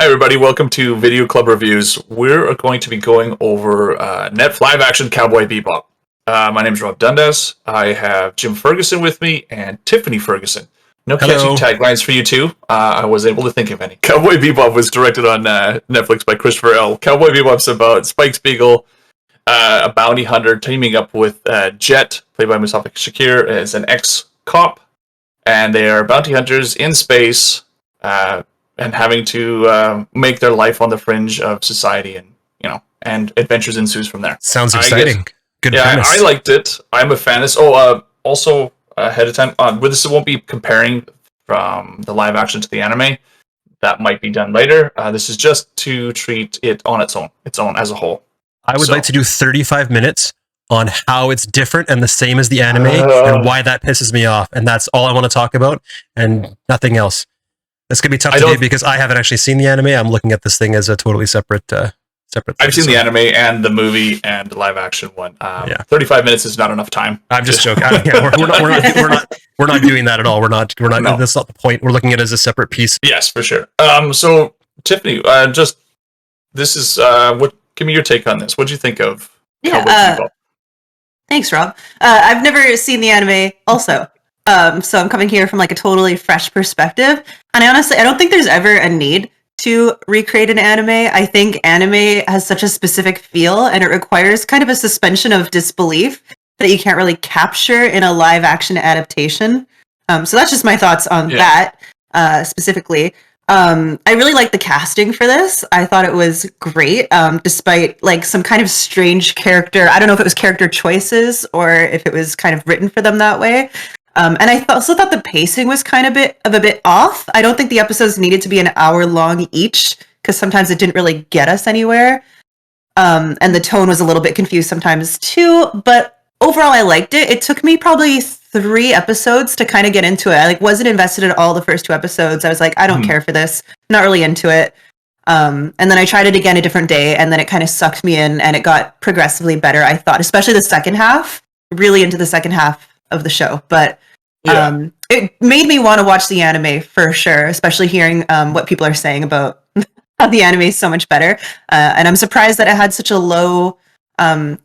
Hi everybody, welcome to Video Club Reviews. We're going to be going over Net live-action Cowboy Bebop. My name is Rob Dundas. I have Jim Ferguson with me and Tiffany Ferguson. No catchy taglines for you two. I was able to think of any. Cowboy Bebop was directed on Netflix by Christopher L. Cowboy Bebop's about Spike Spiegel, a bounty hunter, teaming up with Jet, played by Mustafa Shakir, as an ex-cop. And they are bounty hunters in space, and having to make their life on the fringe of society, and adventures ensues from there. Sounds exciting. Good premise. I liked it. I'm a fan of this. Also ahead of time, this won't be comparing from the live action to the anime. That might be done later. This is just to treat it on its own as a whole. I would like to do 35 minutes on how it's different and the same as the anime and why that pisses me off. And that's all I want to talk about and nothing else. It's going to be tough to do because I haven't actually seen the anime. I'm looking at this thing as a totally separate thing. I've seen the anime and the movie and the live action one. 35 minutes is not enough time. I'm just joking. We're not doing that at all. We're not. No. That's not the point. We're looking at it as a separate piece. Yes, for sure. So Tiffany, this is give me your take on this. What do you think of Cowboy Bebop? Thanks, Rob. I've never seen the anime also. So I'm coming here from like a totally fresh perspective. And I don't think there's ever a need to recreate an anime. I think anime has such a specific feel and it requires kind of a suspension of disbelief that you can't really capture in a live action adaptation. So that's just my thoughts on that specifically. I really like the casting for this. I thought it was great, despite like some kind of strange character. I don't know if it was character choices or if it was kind of written for them that way. And I also thought the pacing was kind of a bit off. I don't think the episodes needed to be an hour long each because sometimes it didn't really get us anywhere. And the tone was a little bit confused sometimes too. But overall, I liked it. It took me probably 3 episodes to kind of get into it. I wasn't invested at all the first 2 episodes. I was like, I don't care for this. Not really into it. And then I tried it again a different day, and then it kind of sucked me in, and it got progressively better, I thought, especially the second half. Really into the second half of the show. But it made me want to watch the anime for sure, especially hearing what people are saying about how the anime is so much better. And I'm surprised that it had such a low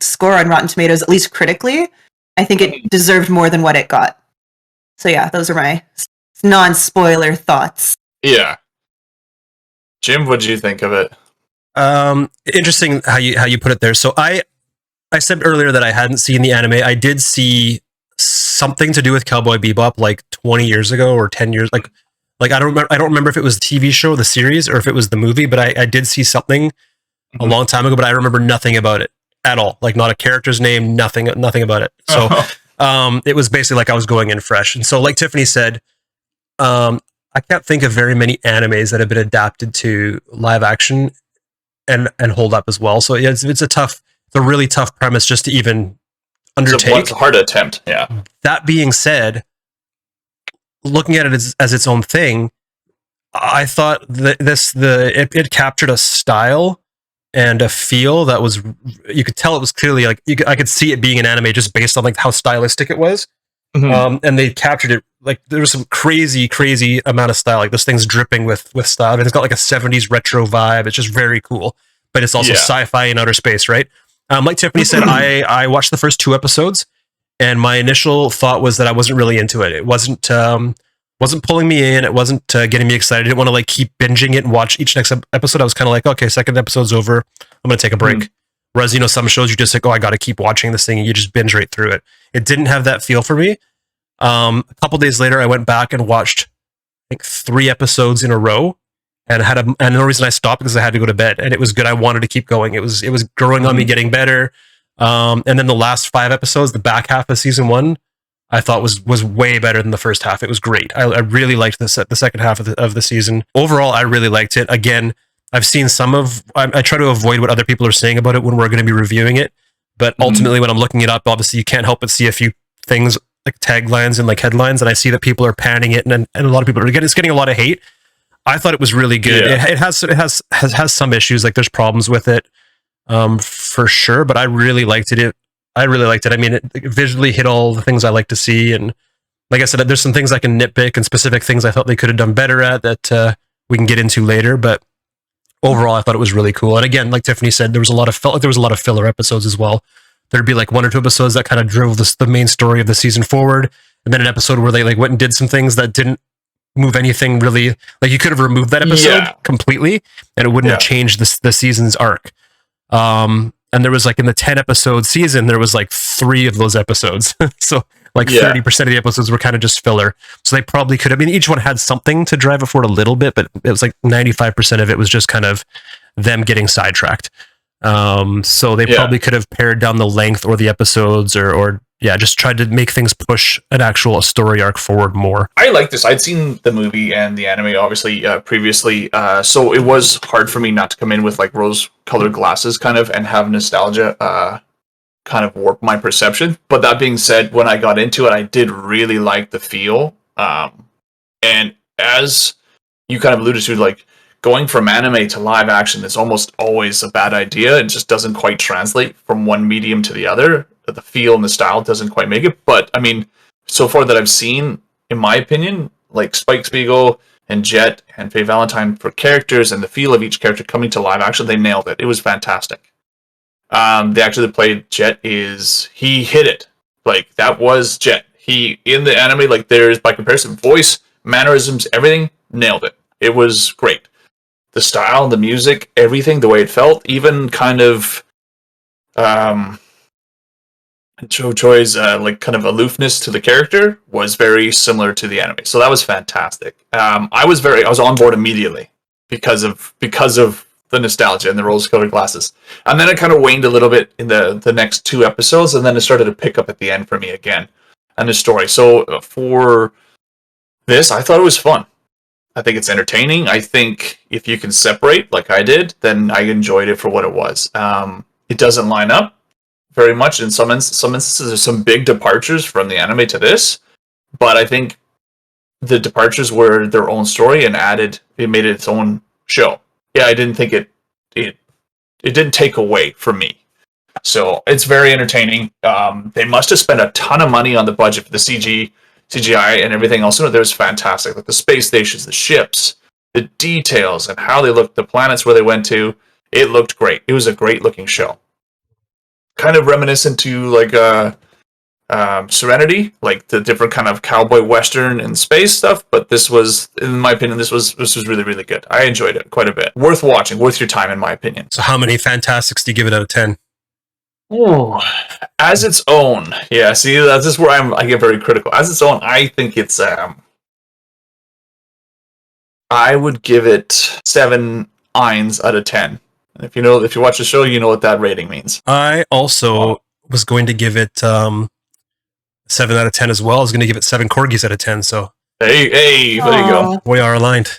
score on Rotten Tomatoes, at least critically. I think it deserved more than what it got. So yeah, those are my non-spoiler thoughts. Yeah. Jim, what did you think of it? Interesting how you put it there. So I said earlier that I hadn't seen the anime. I did see something to do with Cowboy Bebop like 20 years ago or 10 years. Like I don't remember if it was the TV show, the series, or if it was the movie, but I did see something a long time ago, but I remember nothing about it at all. Like not a character's name, nothing about it. So it was basically like I was going in fresh. And so like Tiffany said, I can't think of very many animes that have been adapted to live action and hold up as well. So it's a really tough premise just to even undertake. It's a hard attempt, yeah. That being said, looking at it as its own thing, I thought that it captured a style and a feel that was, you could tell it was clearly like I could see it being an anime just based on like how stylistic it was. And they captured it like there was some crazy amount of style. Like this thing's dripping with style, and it's got like a 70s retro vibe. It's just very cool, but it's also sci-fi in outer space, right? Like Tiffany said, I watched the first 2 episodes, and my initial thought was that I wasn't really into it. It wasn't pulling me in. It wasn't getting me excited. I didn't want to like keep binging it and watch each next episode. I was kind of like, okay, second episode's over. I'm going to take a break. Whereas, some shows you just like, oh, I got to keep watching this thing, and you just binge right through it. It didn't have that feel for me. A couple days later, I went back and watched like 3 episodes in a row. And and the reason I stopped because I had to go to bed, and it was good. I wanted to keep going. It was growing on me, getting better. And then the last 5 episodes, the back half of season 1, I thought was way better than the first half. It was great. I really liked the second half of the season. Overall, I really liked it. Again, I've seen I try to avoid what other people are saying about it when we're going to be reviewing it. But ultimately, when I'm looking it up, obviously you can't help but see a few things like taglines and like headlines, and I see that people are panning it, and a lot of people it's getting a lot of hate. I thought it was really good. Yeah. It has some issues, like there's problems with it, for sure. But I really liked it. I mean, it visually hit all the things I like to see, and like I said, there's some things I can nitpick and specific things I felt they could have done better at that we can get into later. But overall, I thought it was really cool. And again, like Tiffany said, there was a lot of filler episodes as well. There'd be like 1 or 2 episodes that kind of drove the main story of the season forward, and then an episode where they like went and did some things that didn't move anything really. Like you could have removed that episode completely, and it wouldn't have changed the season's arc. And there was like in the 10 episode season, there was like 3 of those episodes. So like 30% of the episodes were kind of just filler. So they probably could have, I mean, each one had something to drive it forward a little bit, but it was like 95% of it was just kind of them getting sidetracked. So they probably could have pared down the length or the episodes or just tried to make things push an actual story arc forward more. I like this. I'd seen the movie and the anime obviously previously, so it was hard for me not to come in with like rose-colored glasses kind of and have nostalgia kind of warp my perception. But that being said, when I got into it, I did really like the feel. And as you kind of alluded to, like going from anime to live action is almost always a bad idea. It just doesn't quite translate from one medium to the other. The feel and the style doesn't quite make it. But I mean, so far that I've seen, in my opinion, like Spike Spiegel and Jet and Faye Valentine for characters and the feel of each character coming to live action, they nailed it. It was fantastic. The actor that played Jet he hit it. Like that was Jet. He in the anime, like there's by comparison, voice, mannerisms, everything, nailed it. It was great. The style, the music, everything, the way it felt, even kind of Cho Choi's like kind of aloofness to the character was very similar to the anime. So that was fantastic. I was on board immediately because of the nostalgia and the rose-colored glasses. And then it kind of waned a little bit in the next 2 episodes, and then it started to pick up at the end for me again, and the story. So for this, I thought it was fun. I think it's entertaining. I think if you can separate, like I did, then I enjoyed it for what it was. It doesn't line up very much. In some instances, there's some big departures from the anime to this, but I think the departures were their own story and it made it its own show. Yeah, I didn't think it didn't take away from me. So it's very entertaining. They must have spent a ton of money on the budget for the CGI and everything else. It was fantastic. Like the space stations, the ships, the details, and how they looked, the planets where they went to. It looked great. It was a great looking show. Kind of reminiscent to like Serenity, like the different kind of cowboy western and space stuff. But this was, in my opinion, this was really, really good. I enjoyed it quite a bit. Worth watching, worth your time, in my opinion. So how many Fantastics do you give it out of 10? Oh, as its own. Yeah, see, that's just where I get very critical. As its own, I think it's I would give it 7 Eins out of 10. If you watch the show, you know what that rating means. I also was going to give it 7 out of 10 as well. I was going to give it 7 corgis out of 10. So hey, there you go. We are aligned.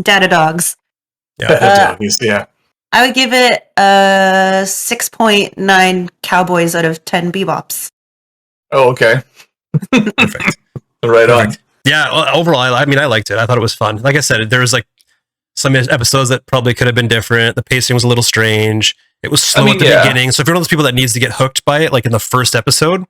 Data dogs. Yeah, yeah. I would give it 6.9 cowboys out of 10 bebops. Oh, okay. Perfect. Right on. Yeah, overall, I mean, I liked it. I thought it was fun. Like I said, there was like some episodes that probably could have been different. The pacing was a little strange. It was slow at the beginning. So if you're one of those people that needs to get hooked by it, like in the first episode,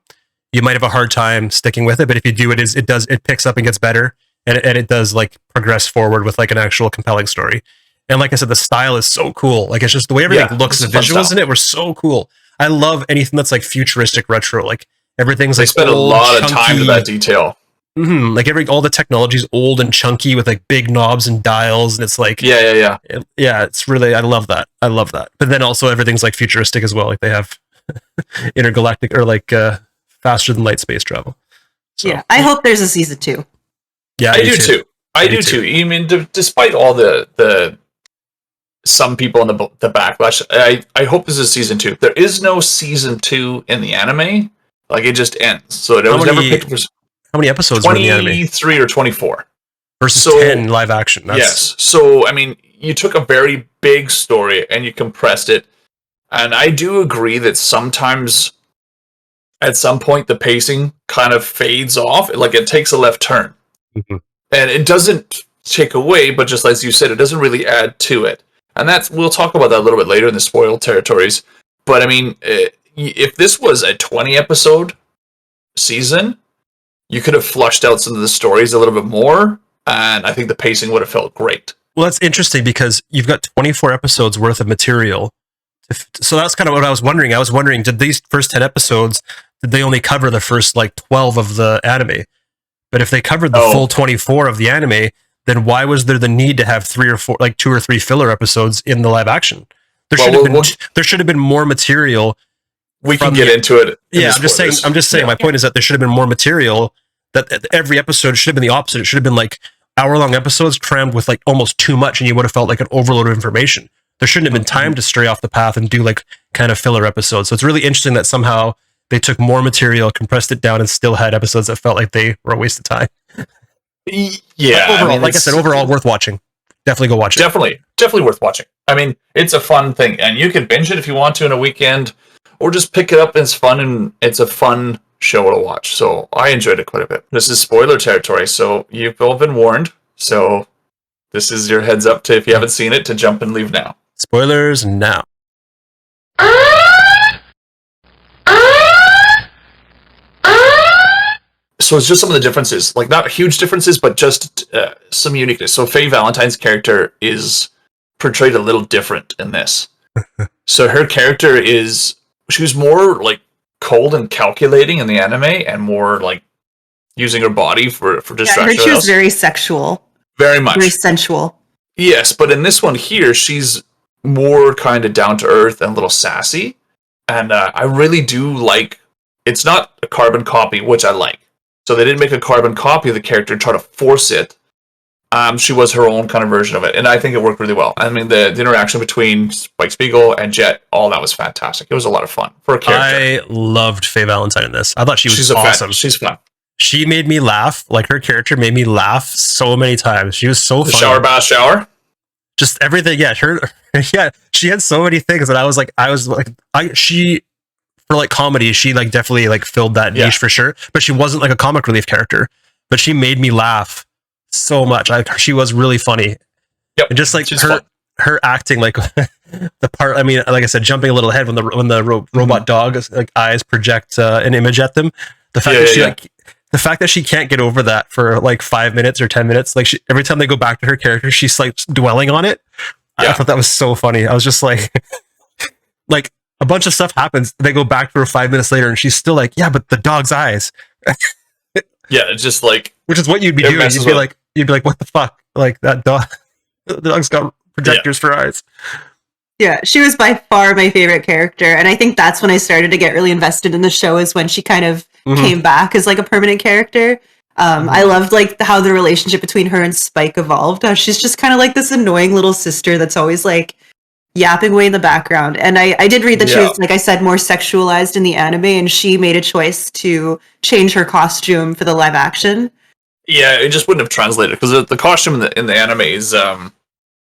you might have a hard time sticking with it. But if you do, it picks up and gets better, and it does like progress forward with like an actual compelling story. And like I said, the style is so cool. Like it's just the way everything looks, the visuals in it were so cool. I love anything that's like futuristic retro. Like everything's they like spent old, a lot chunky, of time to that detail. Mm-hmm. Like all the technology's old and chunky with like big knobs and dials, and it's like yeah. It's really, I love that. But then also everything's like futuristic as well. Like they have intergalactic or like faster than light space travel. So, yeah, I hope there's a season 2. Yeah, I do too. I do too. I mean, despite all the some people in the backlash, I hope this is season 2. There is no season 2 in the anime. Like it just ends. So it was never picked for. How many episodes were in the anime? 23 or 24. Versus 10 live action. Yes. So, I mean, you took a very big story and you compressed it. And I do agree that sometimes, at some point, the pacing kind of fades off. Like, it takes a left turn. Mm-hmm. And it doesn't take away, but just as you said, it doesn't really add to it. And we'll talk about that a little bit later in the spoiled territories. But, I mean, if this was a 20-episode season, you could have flushed out some of the stories a little bit more, and I think the pacing would have felt great. Well, that's interesting because you've got 24 episodes worth of material. So that's kind of what I was wondering. I was wondering, did these first 10 episodes, did they only cover the first like 12 of the anime? But if they covered the full 24 of the anime, then why was there the need to have 3 or 4, like 2 or 3 filler episodes in the live action? There should have been more material. We can get into it. Yeah, I'm just saying. My point is that there should have been more material. That every episode should have been the opposite. It should have been like hour-long episodes crammed with like almost too much, and you would have felt like an overload of information. There shouldn't have been time to stray off the path and do like kind of filler episodes. So it's really interesting that somehow they took more material, compressed it down, and still had episodes that felt like they were a waste of time. Yeah, but overall, like I said, overall worth watching. Definitely go watch it. Definitely worth watching. I mean, it's a fun thing, and you can binge it if you want to in a weekend, or just pick it up. And it's fun, and it's a fun show to watch. So I enjoyed it quite a bit. This is spoiler territory, so you've all been warned. So this is your heads up to, if you haven't seen it, to jump and leave now. Spoilers now. So it's just some of the differences, like not huge differences, but just some uniqueness. So Faye Valentine's character is portrayed a little different in this. So her character she was more like cold and calculating in the anime, and more like using her body for distraction. Yeah, she was very sexual. Very much. Very sensual. Yes, but in this one here, she's more kind of down to earth and a little sassy. And I really do like, it's not a carbon copy, which I like. So they didn't make a carbon copy of the character and try to force it. She was her own kind of version of it, and I think it worked really well. I mean, the interaction between Spike Spiegel and Jet, all that was fantastic. It was a lot of fun for a character. I loved Faye Valentine in this. I thought she's awesome. She's fun. She made me laugh. Like, her character made me laugh so many times. She was so funny. Shower, bath, shower. Just everything. Yeah, she had so many things that I was like, for like comedy, she like definitely like filled that niche for sure. But she wasn't like a comic relief character. But she made me laugh so much. She was really funny. Yep. And just like her acting, like the part. I mean, like I said, jumping a little ahead when the robot dog like eyes project an image at them. The fact that the fact that she can't get over that for like 5 minutes or 10 minutes, like every time they go back to her character, she's like dwelling on it. I thought that was so funny. I was just like, like a bunch of stuff happens. They go back to her 5 minutes later, and she's still like, yeah, but the dog's eyes. Yeah, it's just like, which is what you'd be doing. You'd be like, what the fuck? Like that dog, the dog's got projectors for eyes. Yeah, she was by far my favorite character, and I think that's when I started to get really invested in the show, is when she kind of came back as like a permanent character. I loved like how the relationship between her and Spike evolved. She's just kind of like this annoying little sister that's always like yapping away in the background. And I did read that she was, like I said, more sexualized in the anime, and she made a choice to change her costume for the live action. Yeah, it just wouldn't have translated, because the costume in the anime is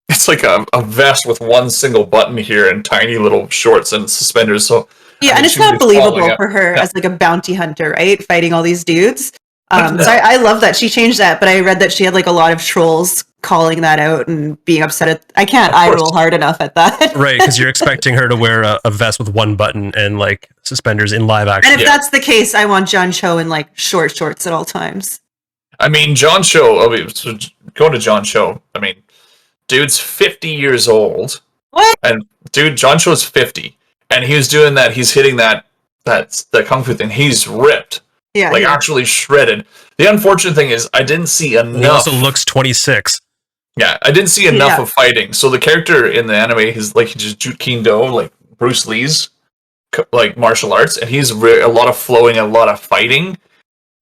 it's like a vest with one single button here and tiny little shorts and suspenders. So yeah, and it's not believable for her as like a bounty hunter, right? Fighting all these dudes. So I love that she changed that, but I read that she had like a lot of trolls calling that out and being upset at. I can't eye roll hard enough at that. Right, because you're expecting her to wear a vest with one button and like suspenders in live action. And if that's the case, I want John Cho in like shorts at all times. I mean, John Cho. So going to John Cho. I mean, dude's 50 years old. What? And dude, John Cho's 50, and he was doing that. He's hitting that kung fu thing. He's ripped. Yeah, like actually shredded. The unfortunate thing is, I didn't see enough. He also looks 26. Yeah, I didn't see enough of fighting. So the character in the anime, he's like, he just Jeet Kune Do, like Bruce Lee's, like martial arts, and he's a lot of flowing, a lot of fighting.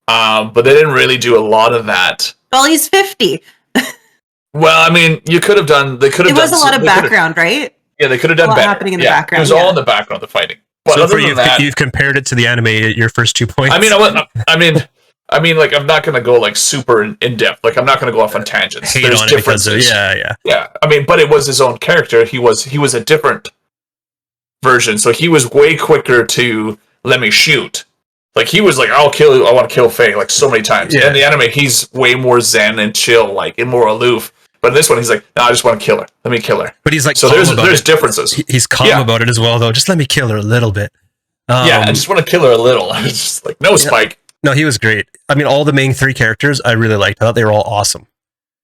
But they didn't really do a lot of that. Well, he's 50. Well, I mean, you could have done. They could have. It was a lot of background, right? Yeah, they could have done better. Happening in the background. It was all in the background, the fighting. But so for you've compared it to the anime. Your first 2 points. I mean, like, I'm not gonna go like super in depth. Like, I'm not gonna go off on tangents. There's differences. Yeah. I mean, but it was his own character. He was a different version. So he was way quicker to let me shoot. Like, he was like, I want to kill Faye, like, so many times. Yeah. In the anime, he's way more zen and chill, like, and more aloof. But in this one, he's like, no, I just want to kill her. Let me kill her. But he's like, so there's differences. He's calm about it as well, though. Just let me kill her a little bit. I just want to kill her a little. It's just like, no, Spike. No, he was great. I mean, all the main 3 characters I really liked. I thought they were all awesome.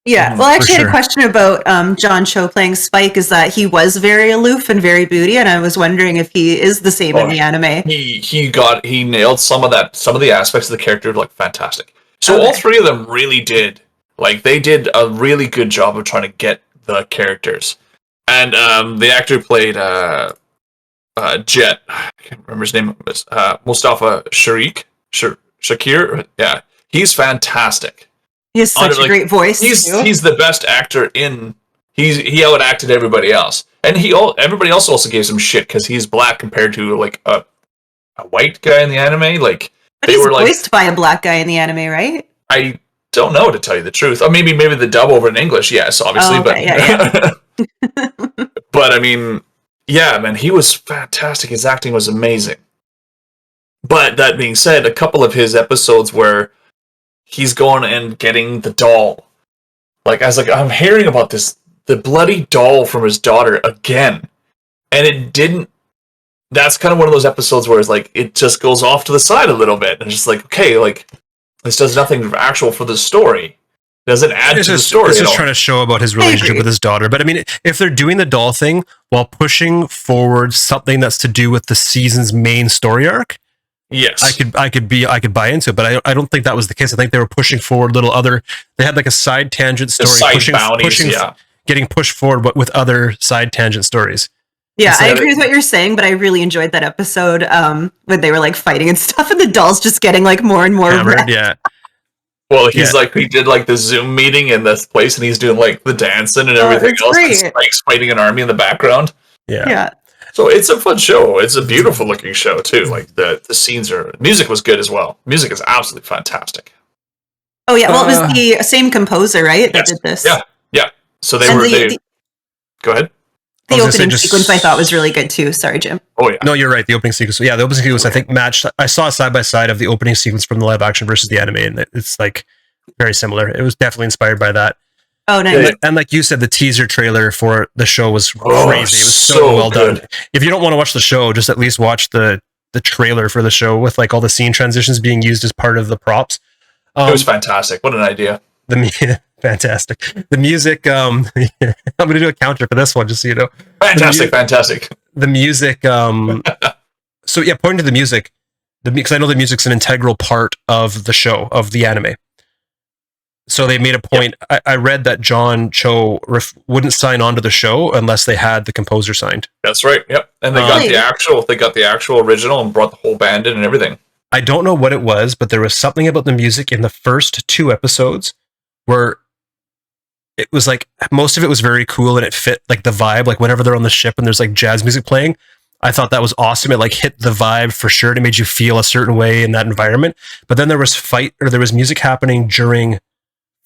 Yeah, well, I actually had sure. a question about John Cho playing Spike. Is that he was very aloof and very booty, and I was wondering if he is the same in Oh, the anime. he nailed some of the aspects of the character like fantastic. So all Okay. three of them really did they did a really good job of trying to get the characters. And the actor who played Jet, I can't remember his name, Mustafa Shakir. Yeah, he's fantastic. He has such a great voice too. He's the best actor in. He outacted everybody else, and everybody else also gave some shit because he's black compared to like a white guy in the anime. Like But they he's were like, voiced by a black guy in the anime, right? I don't know to tell you the truth. Or maybe the dub over in English, yes, obviously, Oh, okay, but but I mean, yeah, man, he was fantastic. His acting was amazing. But that being said, a couple of his episodes where he's going and getting the doll. Like I was like, I'm hearing about the bloody doll from his daughter again, and it didn't. That's kind of one of those episodes where it's like it just goes off to the side a little bit, and it's just like, okay, like this does nothing actual for the story. It doesn't add to the story. It's just trying to show about his relationship with his daughter. But I mean, if they're doing the doll thing while pushing forward something that's to do with the season's main story arc, yes, I could buy into it. But I don't think that was the case. I think they were pushing forward little other. They had like a side tangent story, getting pushed forward, but with other side tangent stories. Yeah, I agree with what you're saying, but I really enjoyed that episode when they were like fighting and stuff, and the doll's just getting like more and more hammered. Yeah. Well, he's like, he did like the Zoom meeting in this place, and he's doing like the dancing and everything else. And Spike's fighting an army in the background. Yeah. So it's a fun show. It's a beautiful looking show too. Like the scenes music was good as well. Music is absolutely fantastic. Oh yeah, well it was the same composer, right? That did this. Yeah. So they were. Go ahead. The opening sequence I thought was really good too. Sorry, Jim. Oh yeah. No, you're right. The opening sequence. Yeah, the opening sequence I think matched. I saw a side by side of the opening sequence from the live action versus the anime, and it's like very similar. It was definitely inspired by that. Oh, nice. And like you said, the teaser trailer for the show was crazy. It was so well done. If you don't want to watch the show, just at least watch the trailer for the show with like all the scene transitions being used as part of the props. It was fantastic. What an idea. Fantastic. The music, I'm going to do a counter for this one, just so you know. Fantastic. The music, so yeah, pointing to the music, because I know the music's an integral part of the show, of the anime. So they made a point. Yep. I read that John Cho wouldn't sign on to the show unless they had the composer signed. That's right. Yep. And they got the actual original and brought the whole band in and everything. I don't know what it was, but there was something about the music in the first 2 episodes where it was like most of it was very cool and it fit like the vibe. Like whenever they're on the ship and there's like jazz music playing, I thought that was awesome. It like hit the vibe for sure. It made you feel a certain way in that environment. But then there was music happening during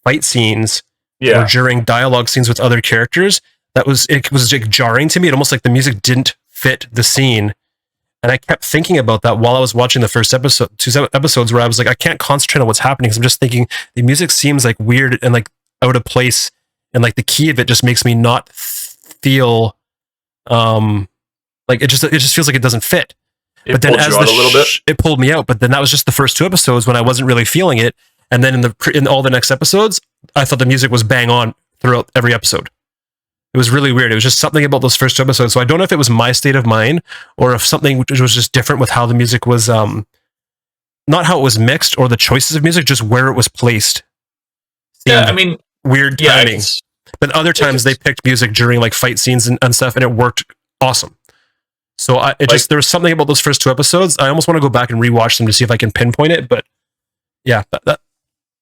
fight scenes or during dialogue scenes with other characters. It was like jarring to me. It almost like the music didn't fit the scene. And I kept thinking about that while I was watching the first 2 episodes where I was like, I can't concentrate on what's happening because I'm just thinking the music seems like weird and like out of place. And like the key of it just makes me not feel like it just feels like it doesn't fit. But then as it pulled me out, but then that was just the first 2 episodes when I wasn't really feeling it. And then in all the next episodes, I thought the music was bang on throughout every episode. It was really weird. It was just something about those first 2 episodes. So I don't know if it was my state of mind or if something was just different with how the music was, not how it was mixed or the choices of music, just where it was placed. Yeah, I mean, weird timing. But other times they picked music during like fight scenes and stuff, and it worked awesome. So there was something about those first 2 episodes. I almost want to go back and rewatch them to see if I can pinpoint it. But yeah,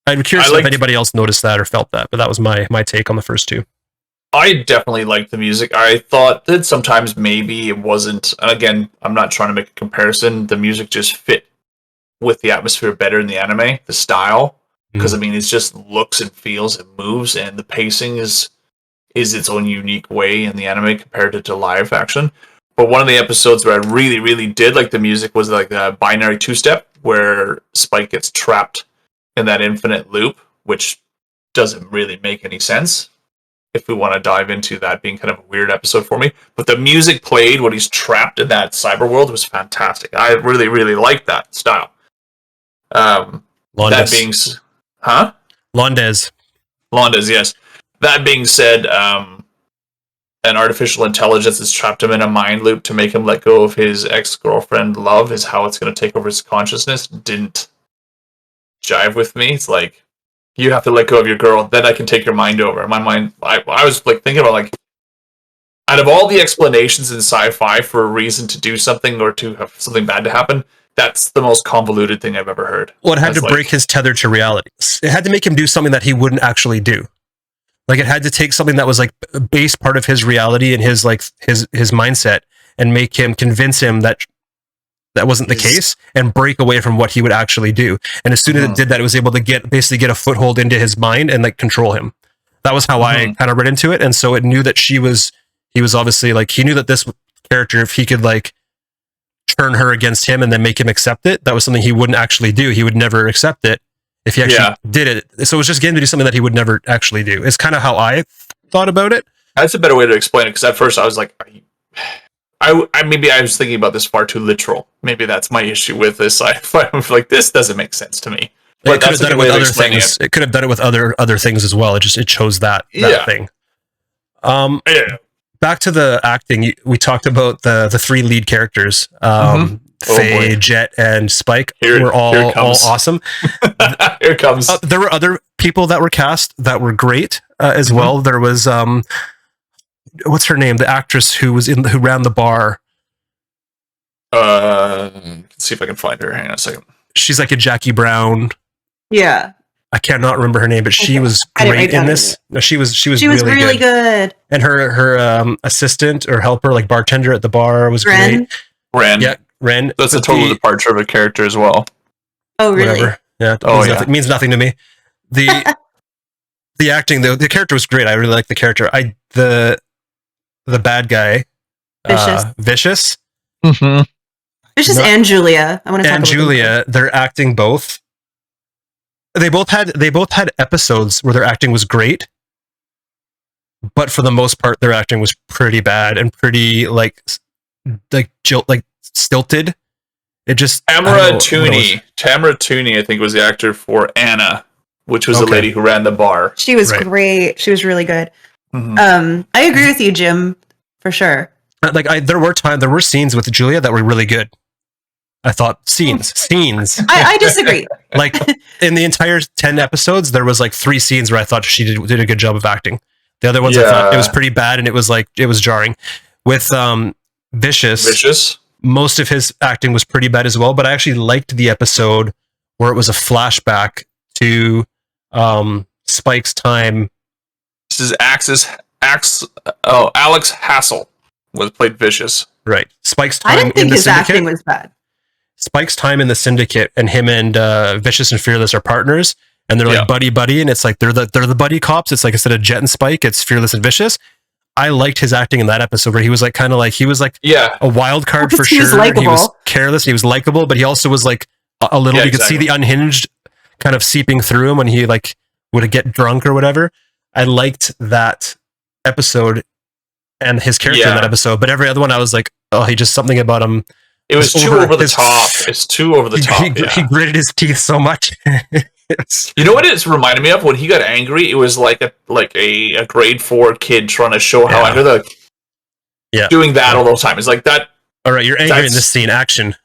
I'm curious if anybody else noticed that or felt that. But that was my take on the first 2. I definitely liked the music. I thought that sometimes maybe it wasn't, and again, I'm not trying to make a comparison, the music just fit with the atmosphere better in the anime, the style, because I mean, it just looks and feels and moves, and the pacing is its own unique way in the anime compared to live action. But one of the episodes where I really, really did like the music was like the binary 2-step, where Spike gets trapped in that infinite loop, which doesn't really make any sense. If we want to dive into that being kind of a weird episode for me. But the music played when he's trapped in that cyber world was fantastic. I really, really liked that style. That being... Huh? Londes, yes. That being said, an artificial intelligence has trapped him in a mind loop to make him let go of his ex-girlfriend. Love is how it's going to take over his consciousness. Didn't jive with me. It's like, you have to let go of your girl, then I can take your mind over. My mind, I was like thinking about like, out of all the explanations in sci-fi for a reason to do something or to have something bad to happen, that's the most convoluted thing I've ever heard. Well, it had to break his tether to reality. It had to make him do something that he wouldn't actually do. Like, it had to take something that was like a base part of his reality and his like his mindset, and make him convince him that that wasn't the case, and break away from what he would actually do. And as soon as it did that, it was able to basically get a foothold into his mind and like control him. That was how I kind of read into it. And so it knew that he was obviously like, he knew that this character, if he could like turn her against him and then make him accept it, that was something he wouldn't actually do. He would never accept it if he actually did it. So it was just getting to do something that he would never actually do. It's kind of how I thought about it. That's a better way to explain it, because at first I was like, maybe I was thinking about this far too literal. Maybe that's my issue with this. I was like, this doesn't make sense to me. But that's a good way of explaining it. It could have done it with other things as well. It chose that thing. Back to the acting, we talked about the three lead characters. Faye, Jet, and Spike were all awesome. Here it comes. There were other people that were cast that were great as well. There was what's her name? The actress who ran the bar. Let's see if I can find her. Hang on a second. She's like a Jackie Brown. Yeah. I cannot remember her name, but she was great in this. No, she was really good. And her assistant or helper, like bartender at the bar, was great. Ren. Yeah, Ren. That's a total departure of a character as well. Oh, really? Whatever. Yeah. It means nothing to me. The acting, the character was great. I really liked the character. The bad guy, Vicious. Vicious and Julia. I want to talk about Julia. They're acting both. They both had episodes where their acting was great, but for the most part, their acting was pretty bad and pretty like stilted. It just Tamara Tooney, I think, was the actor for Anna, which was the lady who ran the bar. She was great. She was really good. I agree with you, Jim, for sure. Like there were scenes with Julia that were really good. I thought scenes. I disagree. Like in the entire 10 episodes, there was like 3 scenes where I thought she did a good job of acting. The other ones I thought it was pretty bad, and it was jarring. With Vicious, most of his acting was pretty bad as well. But I actually liked the episode where it was a flashback to Spike's time. This is Alex Hassel played Vicious. Right, Spike's time. I didn't think his acting was bad. Spike's time in the Syndicate, and him and Vicious and Fearless are partners, and they're like buddy, and it's like they're the buddy cops. It's like instead of Jet and Spike, it's Fearless and Vicious. I liked his acting in that episode where he was like a wild card for sure. He was careless, and he was likable, but he also was like a little. You could see the unhinged kind of seeping through him when he like would get drunk or whatever. I liked that episode and his character in that episode, but every other one I was like, oh, he just something about him. It was too over the top. It's too over the top. He gritted his teeth so much. You know what it's reminded me of? When he got angry, it was like a grade 4 kid trying to show how angry doing that all the time. It's like that. All right, you're angry in this scene. Action.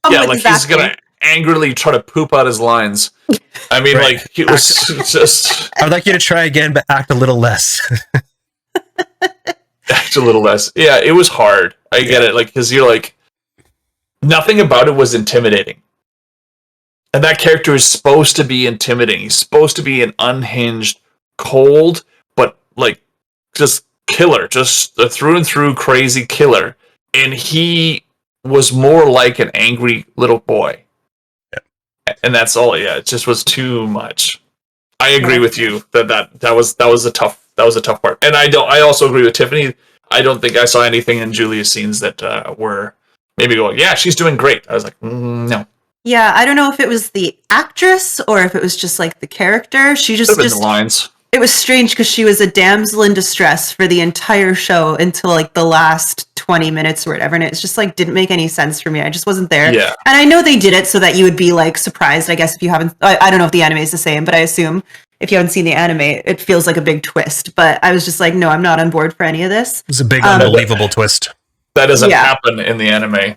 He's gonna angrily try to poop out his lines. I mean, it was just. I'd like you to try again, but act a little less. Act a little less. Yeah, it was hard. I get it. Like, because you're like, nothing about it was intimidating. And that character is supposed to be intimidating. He's supposed to be an unhinged, cold, but like just killer, just a through and through crazy killer. And he was more like an angry little boy. Yeah. And that's all. Yeah, it just was too much. I agree with you that was a tough part. And I also agree with Tiffany. I don't think I saw anything in Julia's scenes that were maybe going, yeah, she's doing great. I was like, no. Yeah, I don't know if it was the actress or if it was just like the character. She just the lines. It was strange because she was a damsel in distress for the entire show until like the last 20 minutes or whatever, and it's just like didn't make any sense for me. I just wasn't there. Yeah. And I know they did it so that you would be like surprised, I guess, if you haven't. I don't know if the anime is the same, but I assume if you haven't seen the anime, it feels like a big twist. But I was just like, no, I'm not on board for any of this. It was a big, unbelievable twist. That doesn't happen in the anime.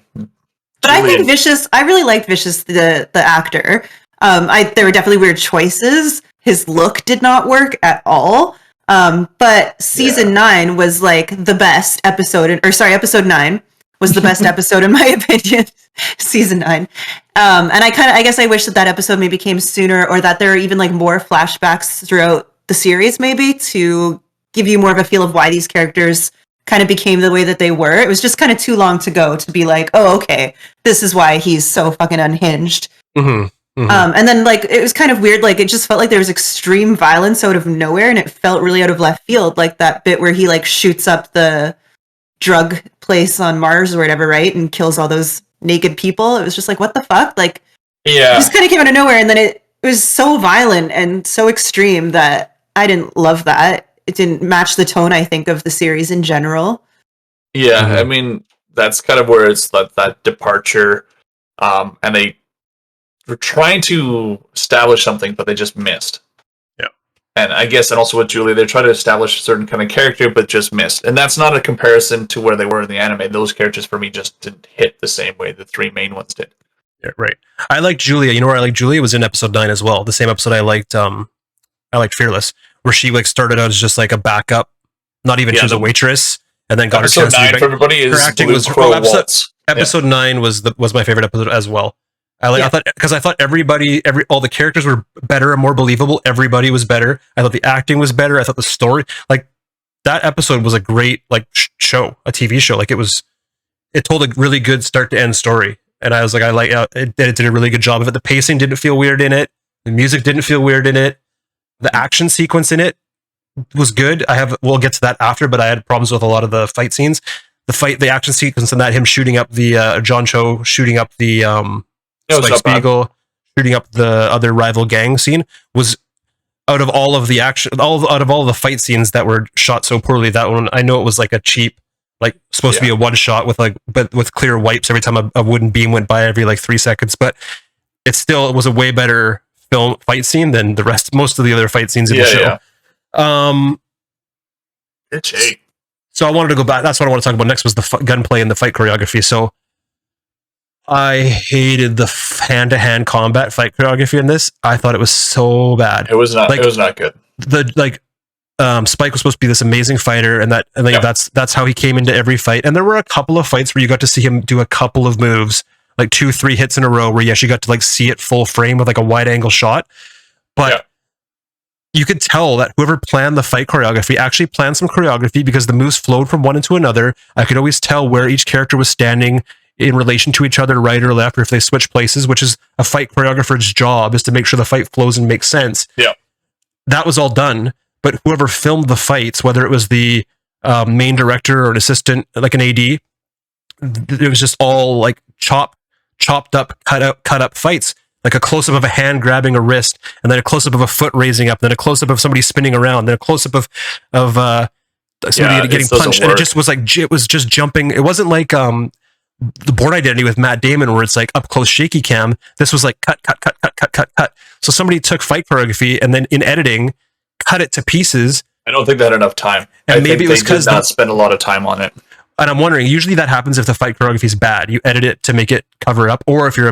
But I think Vicious, I really liked Vicious, the actor. There were definitely weird choices. His look did not work at all. But season 9 was like the best episode, episode 9 was the best episode in my opinion. Season 9. And I guess I wish that episode maybe came sooner, or that there are even like more flashbacks throughout the series, maybe to give you more of a feel of why these characters kind of became the way that they were. It was just kind of too long to go to be like, oh, okay, this is why he's so fucking unhinged. And then like it was kind of weird, like it just felt like there was extreme violence out of nowhere, and it felt really out of left field, like that bit where he like shoots up the drug place on Mars or whatever, right, and kills all those naked people. It was just like, what the fuck? Like, it just kind of came out of nowhere, and then it was so violent and so extreme that I didn't love that. It didn't match the tone, I think, of the series in general. Yeah, I mean, that's kind of where it's that departure, and they were trying to establish something, but they just missed. Yeah. And I guess, and also with Julie, they're trying to establish a certain kind of character, but just missed. And that's not a comparison to where they were in the anime. Those characters, for me, just didn't hit the same way the three main ones did. Yeah, right. I like Julia. You know where I like Julia? It was in episode 9 as well. The same episode I liked Fearless, where she like started out as just like a backup, not even she was a waitress, and then got her chance. Episode 9 for everybody is her acting Blue was Crow Waltz. Episode 9 was my favorite episode as well. I thought all the characters were better and more believable. Everybody was better. I thought the acting was better. I thought the story, like that episode was a great like show, a TV show. Like it told a really good start to end story. And I was like, it did a really good job of it. The pacing didn't feel weird in it. The music didn't feel weird in it. The action sequence in it was good. We'll get to that after, but I had problems with a lot of the fight scenes. The action sequence and that him shooting up the John Cho shooting up the Spike Spiegel shooting up the other rival gang scene was out of all of the action, out of all the fight scenes that were shot so poorly. That one, I know it was like a cheap, like supposed to be a one shot but with clear wipes every time a wooden beam went by every like 3 seconds. But it was a way better film fight scene than most of the other fight scenes in the show. So I wanted to go back. That's what I want to talk about next was the gunplay and the fight choreography. So I hated the hand-to-hand combat fight choreography in this. I thought it was so bad. It was not. It was not good. Spike was supposed to be this amazing fighter, and that's how he came into every fight. And there were a couple of fights where you got to see him do a couple of moves, like 2-3 hits in a row, where you actually got to like see it full frame with like a wide-angle shot. But you could tell that whoever planned the fight choreography actually planned some choreography because the moves flowed from one into another. I could always tell where each character was standing in relation to each other, right or left, or if they switch places, which is a fight choreographer's job, is to make sure the fight flows and makes sense. Yeah. That was all done, but whoever filmed the fights, whether it was the main director or an assistant, like an AD, it was just all like chopped up, cut up fights, like a close-up of a hand grabbing a wrist, and then a close-up of a foot raising up, then a close-up of somebody spinning around, then a close-up of somebody getting punched, and it was just jumping. It wasn't like the Born Identity with Matt Damon, where it's like up close shaky cam. This was like cut. So somebody took fight choreography and then in editing cut it to pieces. I don't think they had enough time. And maybe it was because they did not spend a lot of time on it. And I'm wondering, usually that happens if the fight choreography is bad. You edit it to make it cover up, or if you're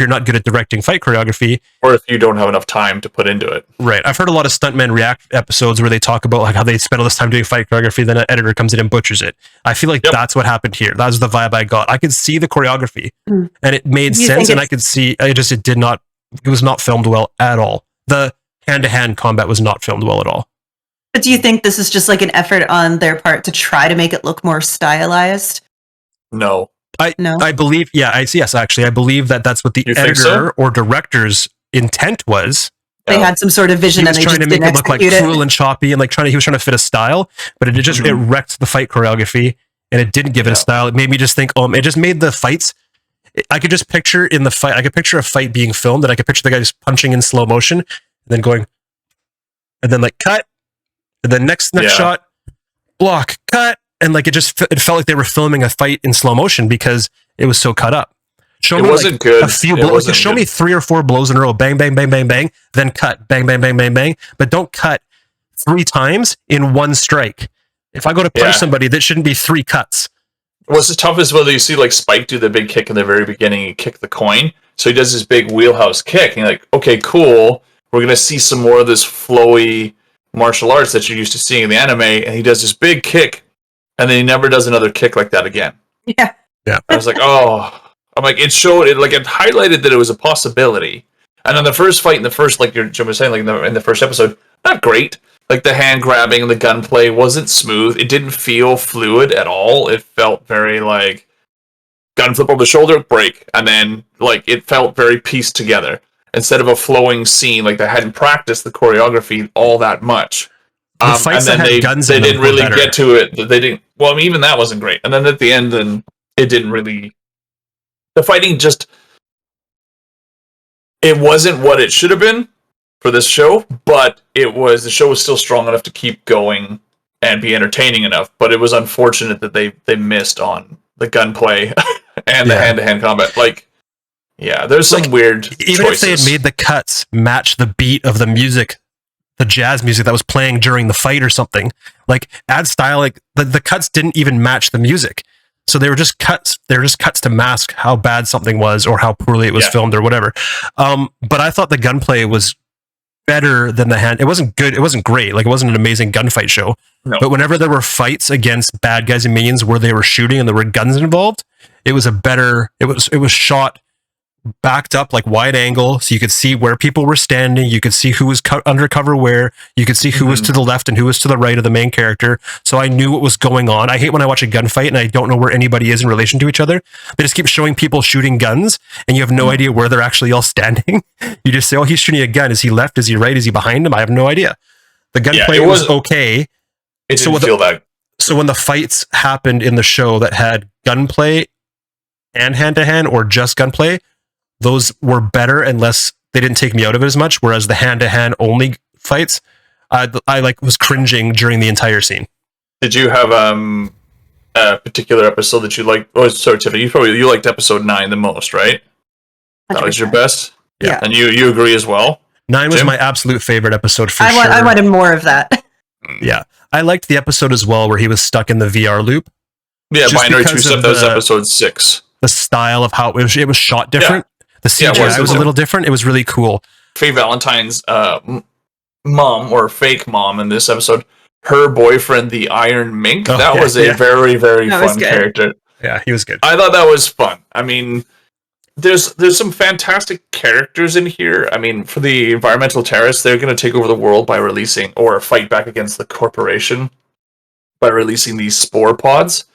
not good at directing fight choreography, or if you don't have enough time to put into it. Right. I've heard a lot of stuntmen react episodes where they talk about like how they spend all this time doing fight choreography, then an editor comes in and butchers it. I feel like that's what happened here. That was the vibe I got. I could see the choreography, and it made sense, and I could see it was not filmed well at all. The hand-to-hand combat was not filmed well at all. But do you think this is just like an effort on their part to try to make it look more stylized? No. I believe, yes, actually, I believe that's what the editor or director's intent was. They had some sort of vision, and they trying just to make it look like cruel and choppy, and like he was trying to fit a style, but it just it wrecked the fight choreography, and it didn't give it a style. It made me just think, it just made the fights. I could just picture in the fight. I could picture a fight being filmed, and I could picture the guy just punching in slow motion, and then going, and then like cut. And then next shot, block, cut, and like it felt like they were filming a fight in slow motion because it was so cut up. Show It me wasn't like good. a few It blows. wasn't Show good. me 3 or 4 blows in a row. Bang, bang, bang, bang, bang. Then cut. Bang, bang, bang, bang, bang. But don't cut 3 times in one strike. If I go to punch Yeah. somebody, that shouldn't be 3 cuts. What's tough is whether you see like Spike do the big kick in the very beginning and kick the coin. So he does this big wheelhouse kick, and you're like, okay, cool. We're gonna see some more of this flowy martial arts that you're used to seeing in the anime, and he does this big kick, and then he never does another kick like that again. Yeah. I was like, oh, I'm like, it showed it, like it highlighted that it was a possibility. And then the first fight in the first, like Jim was saying, like in the first episode, not great. Like the hand grabbing and the gunplay wasn't smooth. It didn't feel fluid at all. It felt very like gun flip over the shoulder, break, and then like it felt very pieced together instead of a flowing scene. Like they hadn't practiced the choreography all that much. The fights and then that had guns they in them didn't were really better. get to it. They didn't. Well, I mean, even that wasn't great. And then at the end, then it didn't really. The fighting just. It wasn't what it should have been for this show, but the show was still strong enough to keep going and be entertaining enough. But it was unfortunate that they missed on the gunplay and the hand-to-hand combat. Like, yeah, there's some weird Even choices. if they had made the cuts match the beat of the music, the jazz music that was playing during the fight or something, like add style, like the cuts didn't even match the music. So they were just cuts. They were just cuts to mask how bad something was or how poorly it was filmed or whatever. But I thought the gunplay was better than the hand. It wasn't good. It wasn't great. Like it wasn't an amazing gunfight show. No. But whenever there were fights against bad guys and minions where they were shooting and there were guns involved, it was a better. It was shot backed up like wide angle, so you could see where people were standing. You could see who was undercover where. You could see who was to the left and who was to the right of the main character. So I knew what was going on. I hate when I watch a gunfight and I don't know where anybody is in relation to each other. They just keep showing people shooting guns and you have no idea where they're actually all standing. You just say, oh, he's shooting a gun. Is he left? Is he right? Is he behind him? I have no idea. The gunplay was okay. It didn't feel that. So when the fights happened in the show that had gunplay and hand-to-hand or just gunplay, those were better and less. They didn't take me out of it as much. Whereas the hand-to-hand only fights, I like was cringing during the entire scene. Did you have a particular episode that you liked? Oh, sorry, Tiffany. You liked episode 9 the most, right? That was your best. Yeah. And you agree as well. 9 was Jim? my absolute favorite episode for sure. I wanted more of that. Yeah, I liked the episode as well where he was stuck in the VR loop. Yeah, Just Binary because 2 Step. of That was episode 6. The style of how it was shot different. The CGI was a little different. It was really cool. Faye Valentine's mom or fake mom in this episode, her boyfriend, the Iron Mink, that was a very, very fun character. Yeah, he was good. I thought that was fun. I mean, there's some fantastic characters in here. I mean, for the environmental terrorists, they're going to take over the world by releasing or fight back against the corporation by releasing these spore pods.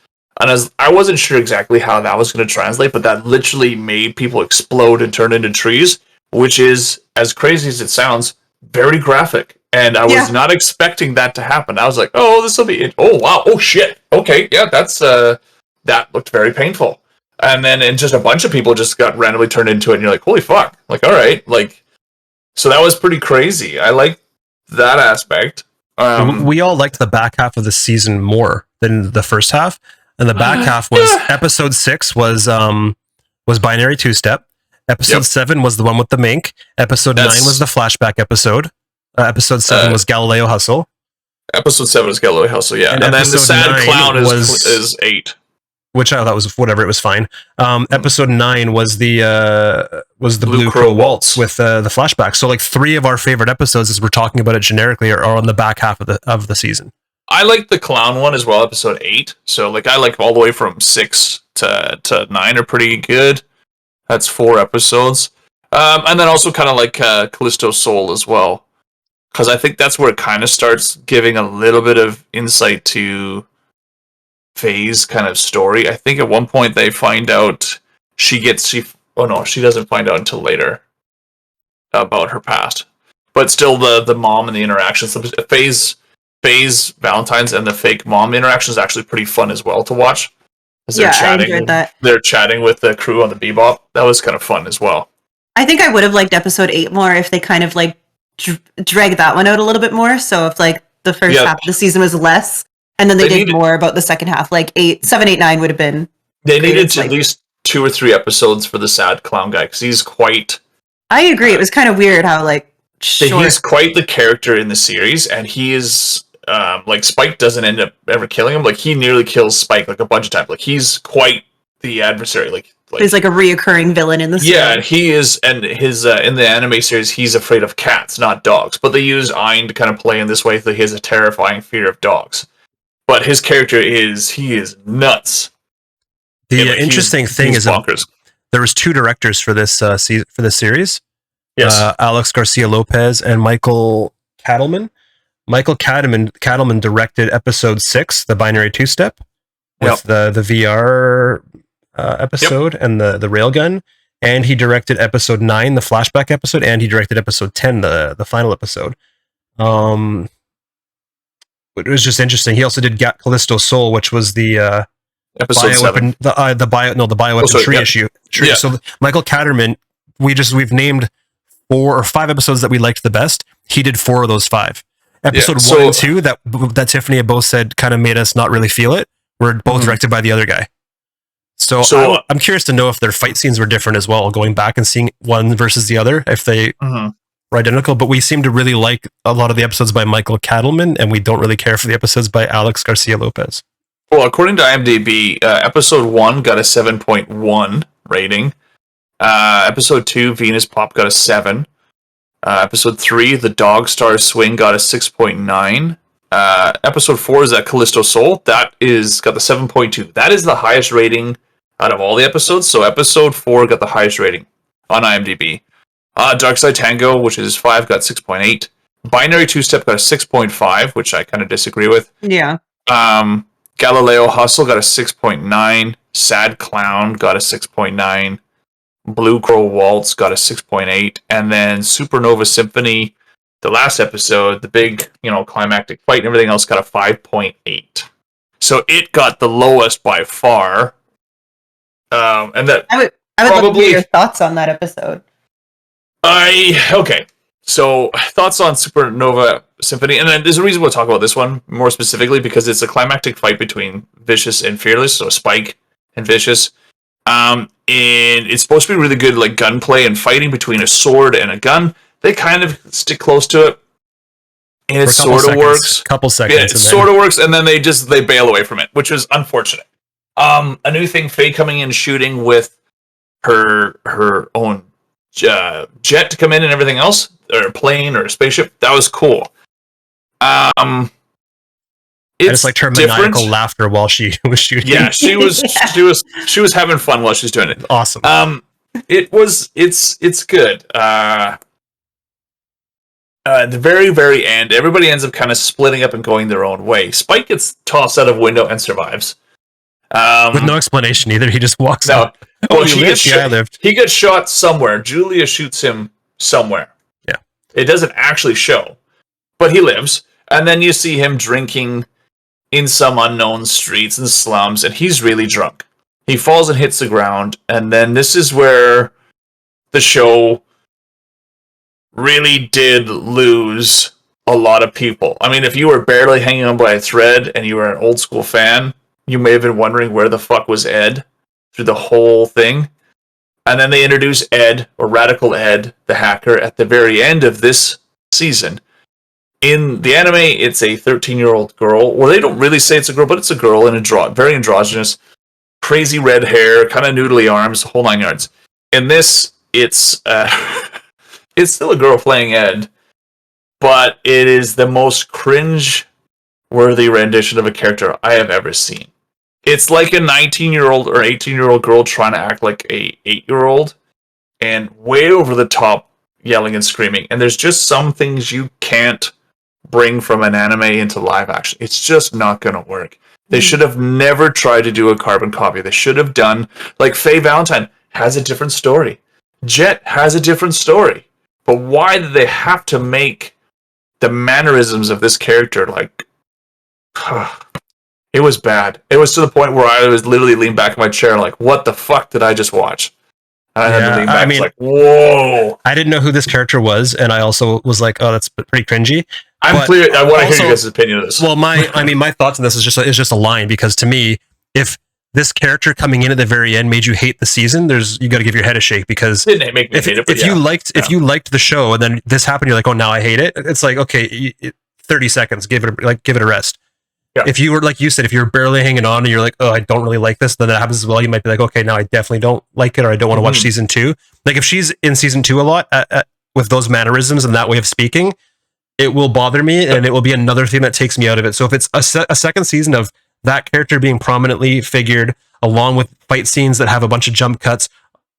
And as I wasn't sure exactly how that was going to translate, but that literally made people explode and turn into trees, which is, as crazy as it sounds, very graphic. And I was not expecting that to happen. I was like, oh, this will be it. Oh, wow. Oh, shit. Okay. Yeah, that looked very painful. And then just a bunch of people just got randomly turned into it. And you're like, holy fuck. Like, all right. Like, so that was pretty crazy. I like that aspect. We all liked the back half of the season more than the first half. And the back half was episode 6 was Binary Two Step. Episode 7 was the one with the mink. Episode 9 was the flashback episode. Episode 7 was Galileo Hustle. Episode 7 is Galileo Hustle, yeah. And then the sad clown is 8. Which I thought was whatever, it was fine. Episode 9 was the Blue Crow Waltz with the flashback. So like 3 of our favorite episodes, as we're talking about it generically, are on the back half of the season. I like the clown one as well, episode 8. So like I like all the way from 6 to 9 are pretty good. That's 4 episodes. And then also kind of like Callisto Soul as well. Because I think that's where it kind of starts giving a little bit of insight to Faye's kind of story. I think at one point they find out she doesn't find out until later about her past. But still the mom and the interactions. Faye's Valentine's and the fake mom interaction is actually pretty fun as well to watch. As they're chatting, I enjoyed that. They're chatting with the crew on the Bebop. That was kind of fun as well. I think I would have liked episode 8 more if they kind of like dragged that one out a little bit more. So if like the first half of the season was less, and then they did more about the second half, like 7, 8, 9 would have been. They needed to at least 2 or 3 episodes for the sad clown guy because he's quite. I agree. It was kind of weird how like short. He's quite the character in the series, and he is like Spike doesn't end up ever killing him. Like he nearly kills Spike like a bunch of times. Like he's quite the adversary. Like he's like a reoccurring villain in the series. Yeah, he is, and his in the anime series, he's afraid of cats, not dogs. But they use Ein to kind of play in this way that he has a terrifying fear of dogs. But his character he is nuts. The interesting thing is that there was 2 directors for this for this series. Yes, Alex Garcia Lopez and Michael Cattleman. Michael Cattleman directed episode 6, the binary 2-step, with the VR episode and the railgun, and he directed episode 9, the flashback episode, and he directed episode 10, the final episode. It was just interesting. He also did Callisto Soul, which was the episode 7, the bioweapon tree issue. Tree. Yeah. So Michael Cattleman, we've named 4 or 5 episodes that we liked the best. He did 4 of those 5. Episode 1 and 2 that Tiffany and both said kind of made us not really feel it were both directed by the other guy. So I'm curious to know if their fight scenes were different as well, going back and seeing one versus the other, if they were identical. But we seem to really like a lot of the episodes by Michael Cattleman, and we don't really care for the episodes by Alex Garcia Lopez. Well, according to IMDb, episode 1 got a 7.1 rating. Episode 2, Venus Pop, got a 7. Episode 3, The Dog Star Swing, got a 6.9. Episode 4 is that Callisto Soul. That is got the 7.2. That is the highest rating out of all the episodes. So episode 4 got the highest rating on IMDb. Dark Side Tango, which is 5, got 6.8. Binary 2-step got a 6.5, which I kind of disagree with. Yeah. Galileo Hustle got a 6.9. Sad Clown got a 6.9. Blue Crow Waltz got a 6.8. And then Supernova Symphony, the last episode, the big, climactic fight and everything else, got a 5.8. So it got the lowest by far. And that I would love to hear your thoughts on that episode. Okay. So thoughts on Supernova Symphony, and then there's a reason we'll talk about this one more specifically because it's a climactic fight between Vicious and Fearless, so Spike and Vicious. And it's supposed to be really good, like gunplay and fighting between a sword and a gun. They kind of stick close to it, and it sort of works. Couple seconds. Yeah, it sort of works, and then they bail away from it, which is unfortunate. A new thing, Faye coming in shooting with her own jet to come in and everything else, or a plane or a spaceship. That was cool. I just liked her maniacal laughter while she was shooting. Yeah, she was having fun while she's doing it. Awesome. It's good. At the very, very end, everybody ends up kind of splitting up and going their own way. Spike gets tossed out of a window and survives. With no explanation either. He just walks out. Well, he gets shot somewhere. Julia shoots him somewhere. Yeah. It doesn't actually show, but he lives. And then you see him drinking in some unknown streets and slums, and he's really drunk. He falls and hits the ground, and then this is where the show really did lose a lot of people. I mean, if you were barely hanging on by a thread and you were an old school fan, you may have been wondering where the fuck was Ed through the whole thing. And then they introduce Ed, or Radical Ed, the hacker, at the very end of this season. In the anime, it's a 13-year-old girl. Well, they don't really say it's a girl, but it's a girl, and very androgynous, crazy red hair, kind of noodly arms, whole 9 yards. In this, it's it's still a girl playing Ed, but it is the most cringe-worthy rendition of a character I have ever seen. It's like a 19-year-old or 18-year-old girl trying to act like a 8-year-old, and way over the top yelling and screaming. And there's just some things you can't bring from an anime into live action. It's just not going to work. They should have never tried to do a carbon copy. They should have done, like Faye Valentine has a different story. Jet has a different story. But why did they have to make the mannerisms of this character like... It was bad. It was to the point where I was literally leaning back in my chair like, what the fuck did I just watch? And I had to lean back. I mean, like, whoa. I didn't know who this character was, and I also was like, oh, that's pretty cringy. I'm clear. I want to hear you guys' opinion of this. Well, my thoughts on this is just a line, because to me, if this character coming in at the very end made you hate the season, you got to give your head a shake, because Didn't make me hate it, but if you liked the show and then this happened, you're like, oh, now I hate it. It's like, okay, 30 seconds, give it a rest. Yeah. If you were, like you said, if you're barely hanging on and you're like, oh, I don't really like this, then that happens as well. You might be like, okay, now I definitely don't like it, or I don't want to watch season 2. Like if she's in season 2 a lot with those mannerisms and that way of speaking, it will bother me, and it will be another thing that takes me out of it. So if it's a second season of that character being prominently figured, along with fight scenes that have a bunch of jump cuts,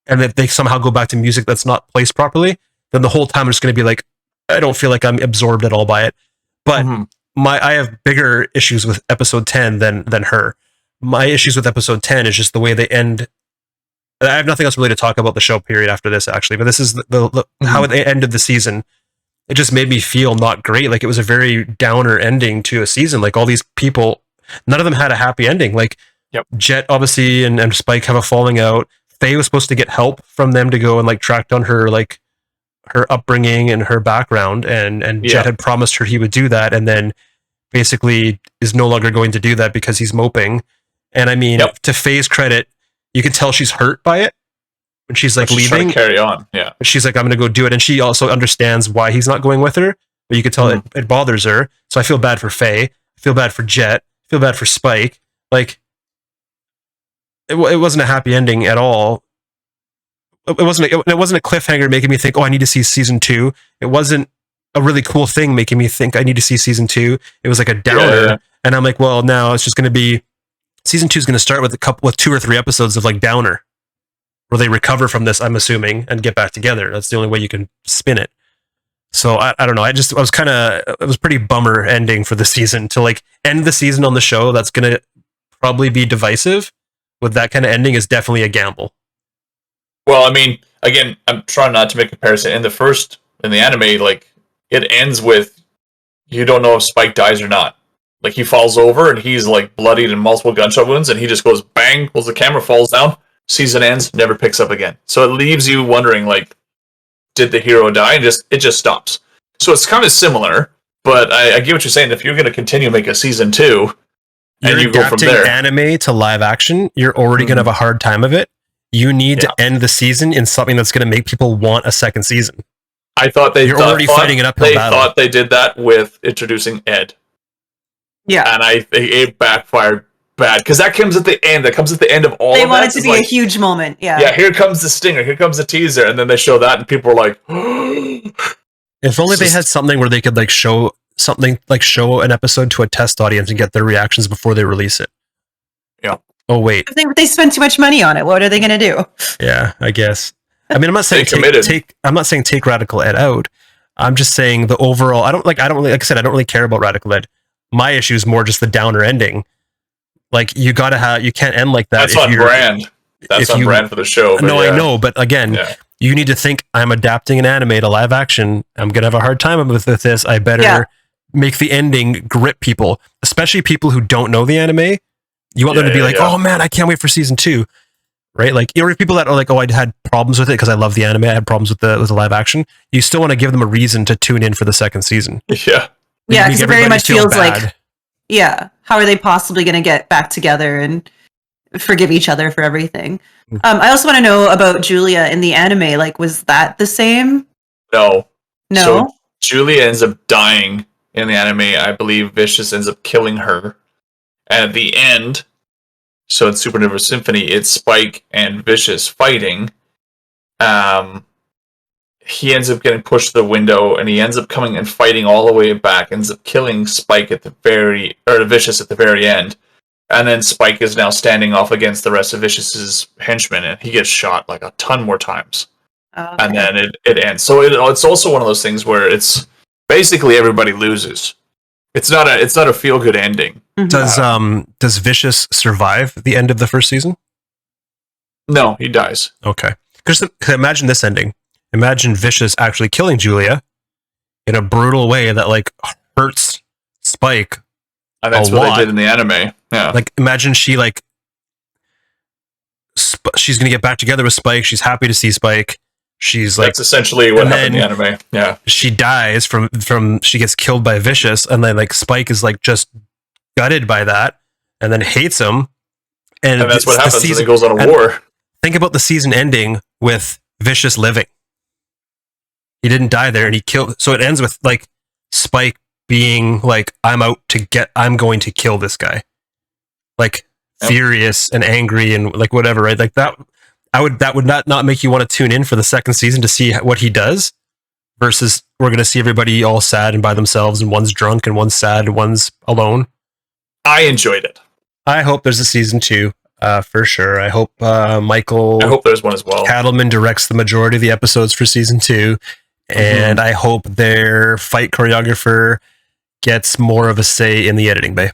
and if they somehow go back to music that's not placed properly, then the whole time I'm just going to be like, I don't feel like I'm absorbed at all by it. But I have bigger issues with episode 10 than her. My issues with episode 10 is just the way they end. I have nothing else really to talk about the show period after this, actually, but this is how they ended the season. It just made me feel not great. Like it was a very downer ending to a season. Like all these people, none of them had a happy ending. Like Jet obviously and Spike have a falling out. Faye was supposed to get help from them to go and like track down her upbringing and her background, and Jet had promised her he would do that, and then basically is no longer going to do that because he's moping. And I mean, to Faye's credit, you can tell she's hurt by it when she's like leaving. Carry on, she's like, I'm going to go do it, and she also understands why he's not going with her, but you can tell it bothers her. So I feel bad for Faye. I feel bad for Jet. I feel bad for Spike. Like it wasn't a happy ending at all. It wasn't a cliffhanger making me think, oh, I need to see season 2. It wasn't a really cool thing making me think I need to see season 2. It was like a downer, and I'm like, well, now it's just going to be season 2 is going to start with 2 or 3 episodes of like downer, where they recover from this, I'm assuming, and get back together. That's the only way you can spin it. So I don't know. It was pretty bummer ending for the season to like end the season on the show. That's going to probably be divisive. With that kind of ending is definitely a gamble. Well, I mean, again, I'm trying not to make a comparison. In the anime, like it ends with you don't know if Spike dies or not. Like he falls over and he's like bloodied and multiple gunshot wounds, and he just goes bang, pulls the camera, falls down. Season ends, never picks up again. So it leaves you wondering, like, did the hero die? And it just stops. So it's kind of similar, but I get what you're saying. If you're going to continue to make a season 2, and you go from there, anime to live action, you're already going to have a hard time of it. You need to end the season in something that's going to make people want a second season. I thought already fighting an uphill battle. They thought they did that with introducing Ed. Yeah, and it backfired bad because that comes at the end. That comes at the end of all. They want it to be a huge moment. Yeah. Here comes the stinger. Here comes the teaser, and then they show that, and people are like, "If only they had something where they could like show something, like show an episode to a test audience and get their reactions before they release it." Yeah. Oh wait, they spend too much money on it. What are they going to do? Yeah, I guess. I mean, I'm not saying I'm not saying take Radical Ed out. I'm just saying the overall. I don't really, like I said, I don't really care about Radical Ed. My issue is more just the downer ending. Like you can't end like that. That's on brand. That's on brand for the show. No, I know, but again, you need to think I'm adapting an anime to live action. I'm gonna have a hard time with this. I better make the ending grip people, especially people who don't know the anime. You want them to be like, oh man, I can't wait for season 2, right? Like, or people that are like, oh, I had problems with it because I love the anime. I had problems with the live action. You still want to give them a reason to tune in for the second season. Yeah, because it very much feels bad. Like, how are they possibly going to get back together and forgive each other for everything? I also want to know about Julia in the anime. Like, was that the same? No. So Julia ends up dying in the anime. I believe Vicious ends up killing her. And at the end, so in Supernova Symphony, it's Spike and Vicious fighting. He ends up getting pushed to the window, and he ends up coming and fighting all the way back. Ends up killing Spike Vicious at the very end. And then Spike is now standing off against the rest of Vicious's henchmen, and he gets shot like a ton more times. Okay. And then it ends. So it's also one of those things where it's basically everybody loses. It's not a feel good ending. Does Vicious survive the end of the first season? No, he dies. Okay. Because imagine this ending. Imagine Vicious actually killing Julia in a brutal way that like hurts Spike. And that's what they did in the anime. Yeah. Like imagine she like she's gonna get back together with Spike. She's happy to see Spike. She's like, that's essentially what happened in the anime. Yeah. She dies from she gets killed by Vicious, and then like Spike is like just gutted by that, and then hates him, And that's what happens when season it goes on a war. Think about the season ending with Vicious living. He didn't die there, and he killed. So it ends with like Spike being like, I'm going to kill this guy. Like furious and angry and like whatever, right? Like that would not make you want to tune in for the second season to see what he does, versus we're going to see everybody all sad and by themselves, and one's drunk and one's sad and one's alone. I enjoyed it. I hope there's a season 2, for sure. I hope Michael. I hope there's one as well. Cattleman directs the majority of the episodes for season 2, and I hope their fight choreographer gets more of a say in the editing bay.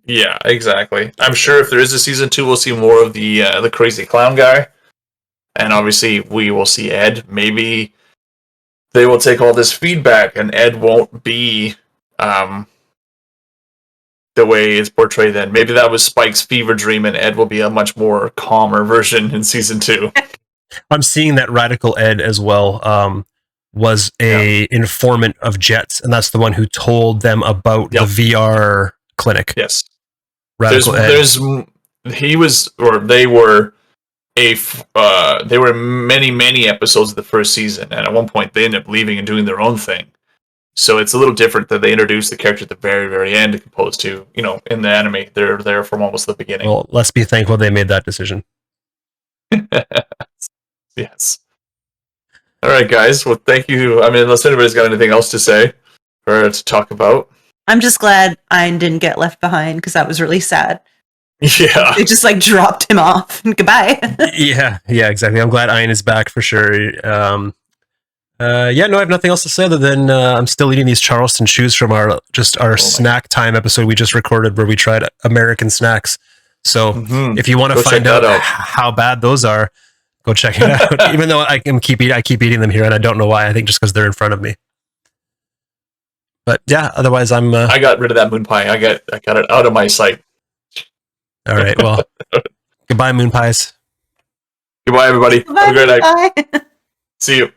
Yeah, exactly. I'm sure if there is a season 2, we'll see more of the crazy clown guy, and obviously we will see Ed. Maybe they will take all this feedback, and Ed won't be the way it's portrayed then. Maybe that was Spike's fever dream, and Ed will be a much more calmer version in season 2. I'm seeing that Radical Ed as well was a informant of Jet's, and that's the one who told them about the VR clinic. Yes. Radical Ed. They were many episodes of the first season, and at one point they ended up leaving and doing their own thing. So it's a little different that they introduced the character at the very, very end, as opposed to, in the anime, they're there from almost the beginning. Well, let's be thankful they made that decision. Yes. All right, guys. Well, thank you. I mean, unless anybody's got anything else to say or to talk about. I'm just glad Ein didn't get left behind, because that was really sad. Yeah. They just like dropped him off. Goodbye. yeah, exactly. I'm glad Ein is back for sure. I have nothing else to say other than I'm still eating these Charleston chews from our snack time episode we just recorded, where we tried American snacks. So if you want to find out how bad those are, go check it out. Even though I keep eating them here, and I don't know why. I think just because they're in front of me. But yeah, otherwise I got rid of that moon pie. I got it out of my sight. All right. Well, goodbye, moon pies. Goodbye, everybody. Goodbye, Have a great night. bye. See you.